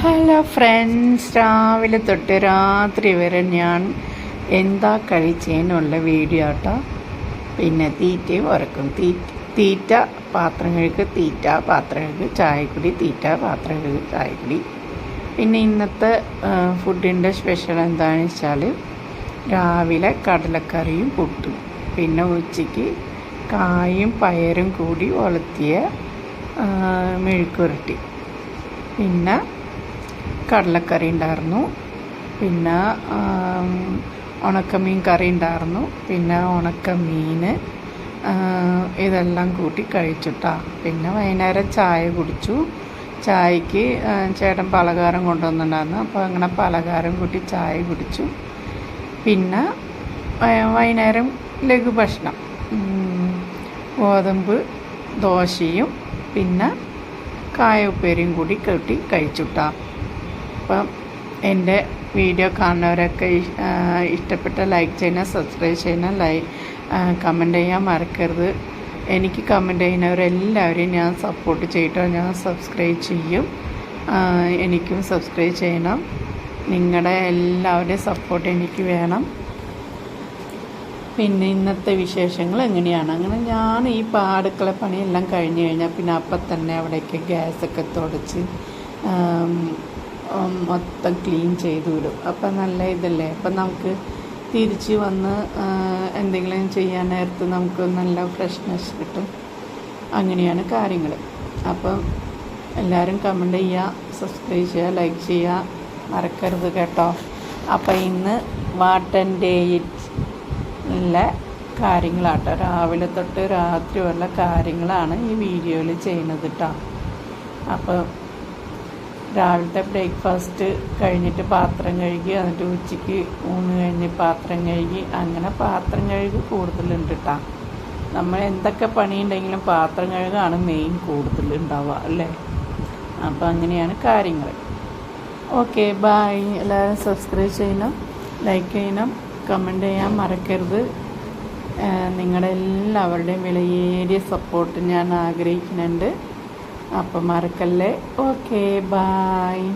Hello friends, രാവിലെ തൊട്ട് രാത്രി വരെ ഞാൻ എന്താ കഴിച്ചതിനുള്ള വീഡിയോ ആട്ടോ. പിന്നെ തീറ്റയും ഉറക്കും, തീറ്റ പാത്രം കഴുകി, തീറ്റ പാത്രം കഴുകി, ചായക്കുടി, തീറ്റ പാത്രം കഴുകി, ചായക്കുടി. പിന്നെ ഇന്നത്തെ ഫുഡിൻ്റെ സ്പെഷ്യൽ എന്താണെന്ന് വെച്ചാൽ രാവിലെ കടലക്കറിയും പുട്ടും, പിന്നെ ഉച്ചയ്ക്ക് കായും പയറും കൂടി ഉലത്തിയ മെഴുക്കുരട്ടി, പിന്നെ കടലക്കറി ഉണ്ടായിരുന്നു, പിന്നെ ഉണക്കമീൻ കറി ഉണ്ടായിരുന്നു, പിന്നെ ഉണക്കമീൻ, ഇതെല്ലാം കൂട്ടി കഴിച്ചിട്ടാ. പിന്നെ വൈകുന്നേരം ചായ കുടിച്ചു. ചായക്ക് ചേട്ടൻ പലഹാരം കൊണ്ടുവന്നിട്ടുണ്ടായിരുന്നു, അപ്പോൾ അങ്ങനെ പലഹാരം കൂട്ടി ചായ കുടിച്ചു. പിന്നെ വൈകുന്നേരം ലഘുഭക്ഷണം ഗോതമ്പ് ദോശയും പിന്നെ കായ ഉപ്പേരിയും കൂടി കൂട്ടി കഴിച്ചുട്ടാ. അപ്പം എൻ്റെ വീഡിയോ കാണുന്നവരൊക്കെ ഇഷ്ടപ്പെട്ട ലൈക്ക് ചെയ്യണം, സബ്സ്ക്രൈബ് ചെയ്യണം, കമൻറ്റ് ചെയ്യാൻ മറക്കരുത്. എനിക്ക് കമൻറ്റ് ചെയ്യുന്നവരെല്ലാവരെയും ഞാൻ സപ്പോർട്ട് ചെയ്തിട്ടോ, ഞാൻ സബ്സ്ക്രൈബ് ചെയ്യും. എനിക്കും സബ്സ്ക്രൈബ് ചെയ്യണം. നിങ്ങളുടെ എല്ലാവരുടെയും സപ്പോർട്ട് എനിക്ക് വേണം. പിന്നെ ഇന്നത്തെ വിശേഷങ്ങൾ എങ്ങനെയാണ്, അങ്ങനെ ഞാൻ ഈ അടുക്കള പണിയെല്ലാം കഴിഞ്ഞ് കഴിഞ്ഞാൽ പിന്നെ അപ്പം തന്നെ അവിടേക്ക് ഗ്യാസൊക്കെ തുടച്ച് മൊത്തം ക്ലീൻ ചെയ്ത് വിടും. അപ്പം നല്ല ഇതല്ലേ, അപ്പം നമുക്ക് തിരിച്ച് വന്ന് എന്തെങ്കിലും ചെയ്യാൻ നേരത്ത് നമുക്ക് നല്ല ഫ്രഷ്നെസ് കിട്ടും. അങ്ങനെയാണ് കാര്യങ്ങൾ. അപ്പം എല്ലാവരും കമൻറ്റ് ചെയ്യുക, സബ്സ്ക്രൈബ് ചെയ്യുക, ലൈക്ക് ചെയ്യുക മറക്കരുത് കേട്ടോ. അപ്പം ഇന്ന് വാട്ടൻ്റെ ഉള്ള കാര്യങ്ങളാട്ടോ, രാവിലെ തൊട്ട് രാത്രി വരെയുള്ള കാര്യങ്ങളാണ് ഈ വീഡിയോയിൽ ചെയ്യുന്നത് കേട്ടോ. അപ്പോൾ രാവിലത്തെ ബ്രേക്ക്ഫാസ്റ്റ് കഴിഞ്ഞിട്ട് പാത്രം കഴുകി, എന്നിട്ട് ഉച്ചയ്ക്ക് ഊണ് കഴിഞ്ഞ് പാത്രം കഴുകി, അങ്ങനെ പാത്രം കഴുകി കൂടുതലുണ്ട് കേട്ടോ. നമ്മൾ എന്തൊക്കെ പണിയുണ്ടെങ്കിലും പാത്രം കഴുകാണ് മെയിൻ കൂടുതലുണ്ടാവുക അല്ലേ. അപ്പോൾ അങ്ങനെയാണ് കാര്യങ്ങൾ. Okay, bye. എല്ലാവരും സബ്സ്ക്രൈബ് ചെയ്യണം, ലൈക്ക് ചെയ്യണം, കമൻറ്റ് ചെയ്യാൻ മറക്കരുത്. നിങ്ങളുടെ എല്ലാവരുടെയും വിലയേറിയ സപ്പോർട്ട് ഞാൻ ആഗ്രഹിക്കുന്നുണ്ട്. അപ്പം മറക്കല്ലേ. Okay, bye.